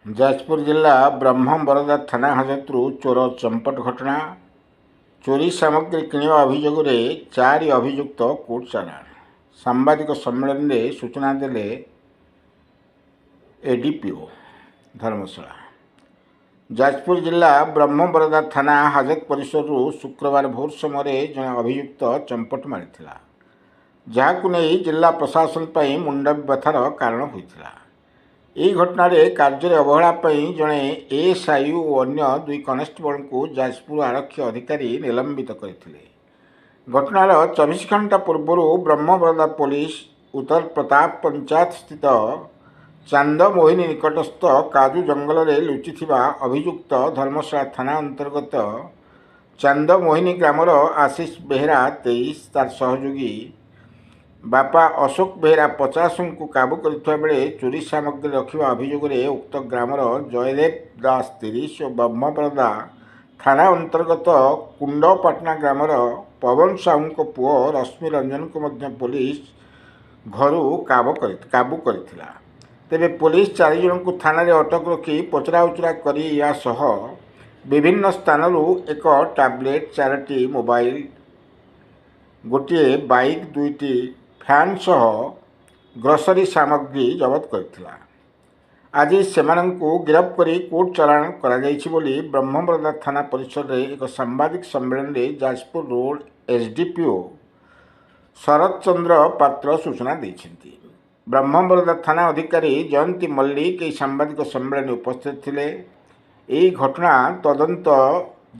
ଯାଜପୁର ଜିଲ୍ଲା ବ୍ରହ୍ମବରଦା ଥାନା ହାଜତରୁ ଚୋର ଚମ୍ପଟ ଘଟଣା। ଚୋରି ସାମଗ୍ରୀ କିଣିବା ଅଭିଯୋଗରେ 4 ଅଭିଯୁକ୍ତ କୋର୍ଟ ଚାଲାଣ। ସାମ୍ବାଦିକ ସମ୍ମିଳନୀରେ ସୂଚନା ଦେଲେ ଏଡିପିଓ ଧର୍ମଶାଳା। ଯାଜପୁର ଜିଲ୍ଲା ବ୍ରହ୍ମବରଦା ଥାନା ହାଜତ ପରିସରରୁ ଶୁକ୍ରବାର ଭୋର ସମୟରେ ଜଣେ ଅଭିଯୁକ୍ତ ଚମ୍ପଟ ମାରିଥିଲା, ଯାହାକୁ ନେଇ ଜିଲ୍ଲା ପ୍ରଶାସନ ପାଇଁ ମୁଣ୍ଡ ବ୍ୟଥାର କାରଣ ହୋଇଥିଲା। ଏହି ଘଟଣାରେ କାର୍ଯ୍ୟରେ ଅବହେଳା ପାଇଁ ଜଣେ ଏଏସ୍ଆଇ ଓ ଅନ୍ୟ 2 କନେଷ୍ଟବଳଙ୍କୁ ଯାଜପୁର ଆରକ୍ଷୀ ଅଧିକାରୀ ନିଲମ୍ବିତ କରିଥିଲେ। ଘଟଣାର 24 ଘଣ୍ଟା ପୂର୍ବରୁ ବ୍ରହ୍ମବରଦା ପୋଲିସ ଉତ୍ତର ପ୍ରତାପ ପଞ୍ଚାୟତ ସ୍ଥିତ ଚାନ୍ଦମୋହିନୀ ନିକଟସ୍ଥ କାଜୁ ଜଙ୍ଗଲରେ ଲୁଚିଥିବା ଅଭିଯୁକ୍ତ ଧର୍ମଶାଳା ଥାନା ଅନ୍ତର୍ଗତ ଚାନ୍ଦମୋହିନୀ ଗ୍ରାମର ଆଶିଷ ବେହେରା 23, ତାର ସହଯୋଗୀ ବାପା ଅଶୋକ ବେହେରା 50ଙ୍କୁ କାବୁ କରିଥିବା ବେଳେ ଚୋରି ସାମଗ୍ରୀ ରଖିବା ଅଭିଯୋଗରେ ଉକ୍ତ ଗ୍ରାମର ଜୟଦେବ ଦାସ 30 ଓ ବ୍ରହ୍ମବରଦା ଥାନା ଅନ୍ତର୍ଗତ କୁଣ୍ଡପାଟଣା ଗ୍ରାମର ପବନ ସାହୁଙ୍କ ପୁଅ ରଶ୍ମି ରଞ୍ଜନଙ୍କୁ ମଧ୍ୟ ପୋଲିସ ଘରୁ କାବୁ କରିଥିଲା। ତେବେ ପୋଲିସ 4 ଜଣଙ୍କୁ ଥାନାରେ ଅଟକ ରଖି ପଚରାଉଚରା କରିବା ସହ ବିଭିନ୍ନ ସ୍ଥାନରୁ ଏକ ଟ୍ୟାବଲେଟ୍, 4ଟି ମୋବାଇଲ, ଗୋଟିଏ ବାଇକ୍, 2ଟି ଫ୍ୟାନ୍ ସହ ଗ୍ରୋସରୀ ସାମଗ୍ରୀ ଜବତ କରିଥିଲା। ଆଜି ସେମାନଙ୍କୁ ଗିରଫ କରି କୋର୍ଟ ଚାଲାଣ କରାଯାଇଛି ବୋଲି ବ୍ରହ୍ମବରଦା ଥାନା ପରିସରରେ ଏକ ସାମ୍ବାଦିକ ସମ୍ମିଳନୀରେ ଯାଜପୁର ରୋଡ ଏସ୍ଡିପିଓ ଶରତ ଚନ୍ଦ୍ର ପାତ୍ର ସୂଚନା ଦେଇଛନ୍ତି। ବ୍ରହ୍ମବରଦା ଥାନା ଅଧିକାରୀ ଜୟନ୍ତୀ ମଲ୍ଲିକ ଏହି ସାମ୍ବାଦିକ ସମ୍ମିଳନୀ ଉପସ୍ଥିତ ଥିଲେ। ଏହି ଘଟଣା ତଦନ୍ତ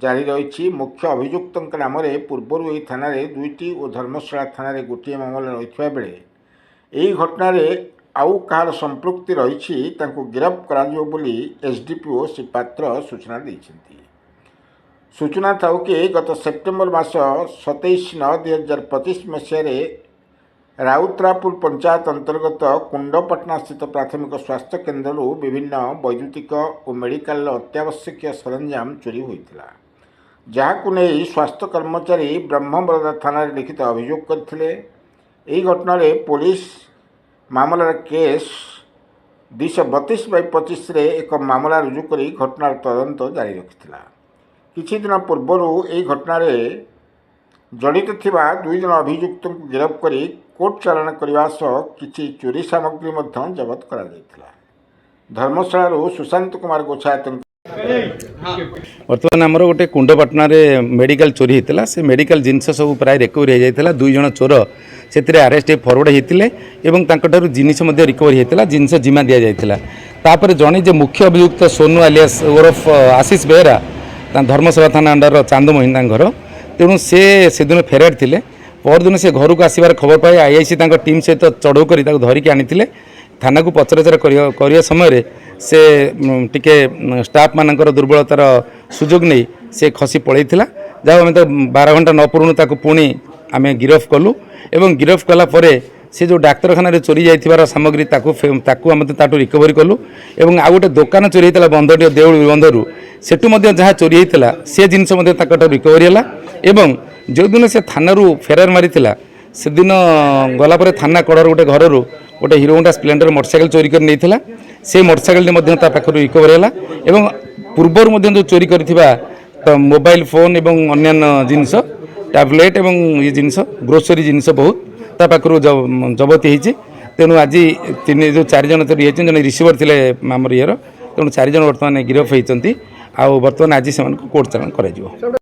ଜାରି ରହିଛି। ମୁଖ୍ୟ ଅଭିଯୁକ୍ତଙ୍କ ନାମରେ ପୂର୍ବରୁ ଏହି ଥାନାରେ 2ଟି ଓ ଧର୍ମଶାଳା ଥାନାରେ ଗୋଟିଏ ମାମଲା ରହିଥିବା ବେଳେ ଏହି ଘଟଣାରେ ଆଉ କାହାର ସମ୍ପୃକ୍ତି ରହିଛି ତାଙ୍କୁ ଗିରଫ କରାଯିବ ବୋଲି ଏସ୍ଡିପିଓ ଶ୍ରୀ ପାତ୍ର ସୂଚନା ଦେଇଛନ୍ତି। ସୂଚନା ଥାଉ କି ଗତ ସେପ୍ଟେମ୍ବର ମାସ 27/9/2025 ମସିହାରେ ରାଉତରାପୁର ପଞ୍ଚାୟତ ଅନ୍ତର୍ଗତ କୁଣ୍ଡପାଟଣା ସ୍ଥିତ ପ୍ରାଥମିକ ସ୍ୱାସ୍ଥ୍ୟ କେନ୍ଦ୍ରରୁ ବିଭିନ୍ନ ବୈଦ୍ୟୁତିକ ଓ ମେଡ଼ିକାଲର ଅତ୍ୟାବଶ୍ୟକୀୟ ସରଞ୍ଜାମ ଚୋରି ହୋଇଥିଲା, ଯାହାକୁ ନେଇ ସ୍ୱାସ୍ଥ୍ୟ କର୍ମଚାରୀ ବ୍ରହ୍ମବରଦା ଥାନାରେ ଲିଖିତ ଅଭିଯୋଗ କରିଥିଲେ। ଏହି ଘଟଣାରେ ପୋଲିସ ମାମଲାର କେସ୍ 232/25ରେ ଏକ ମାମଲା ରୁଜୁ କରି ଘଟଣାର ତଦନ୍ତ ଜାରି ରଖିଥିଲା। କିଛି ଦିନ ପୂର୍ବରୁ ଏହି ଘଟଣାରେ ଜଡ଼ିତ ଥିବା 2 ଜଣ ଅଭିଯୁକ୍ତଙ୍କୁ ଗିରଫ କରି କୋର୍ଟ ଚାଲାଣ କରିବା ସହ କିଛି ଚୋରି ସାମଗ୍ରୀ ମଧ୍ୟ ଜବତ କରାଯାଇଥିଲା। ଧର୍ମଶାଳାରୁ ସୁଶାନ୍ତ କୁମାର ଗୋଛାୟତଙ୍କ बर्तमान आमर गोटे कुंडपाटना मेडिकल चोरी होता से मेडिकल जिनस सब प्राय रिकवरी हो जाता 2 जन चोर से आरेस्ट फरवर्ड होते जिनस रिकवरी होता जिनस जिम्मा दि जाता जड़े जो मुख्य अभियुक्त सोनू आलियास ओरफ आशीष बेहरा धर्मशाला थाना अंडर चांदमोहिनी घर तेणु से दिन फेरार थे परदिन से घर को आसबार खबर पाई आईआईसी टीम सहित चढ़ऊ कर धरिकी आनी थाना को पचराचरा करने समय से टिके स्टाफ मानकर दुर्बलतार सुजोग नहीं से खसी पलैला जहाँ आम तो 12 घंटा न पूर्ण पुणी आम गिरफ कलु एवं गिरफ कलापर से जो डाक्तखाना चोरी जाइथिबार सामग्री आम ताठू रिकवरी कलु एवं आ गोटे दुकान चोरी होता बंधटी देउल बंधरू सेठू जहाँ चोरी होता से जिनस रिकवरी है एवं जो दिन से थाना फेरार मारी से दिन गलापर थाना कड़र गोटे घर गोटे हीरो होंडा स्प्लेंडर मोटरसाइकेल चोरी कर नहीं से मोटरसाइकेल पाखर रिकवरी है एवं पूर्वर जो चोरी कर मोबाइल फोन एवं अन्य जिनस टैबलेट एवं ये जिनस ग्रोसरी जिनस बहुत पाखर जबती होती तेणु आज जो 4 जन जन रिसीवर थे आमर ईयर तेणु 4 जन बर्तमान गिरफ होती बर्तमान आज से कोर्ट चालाण कर।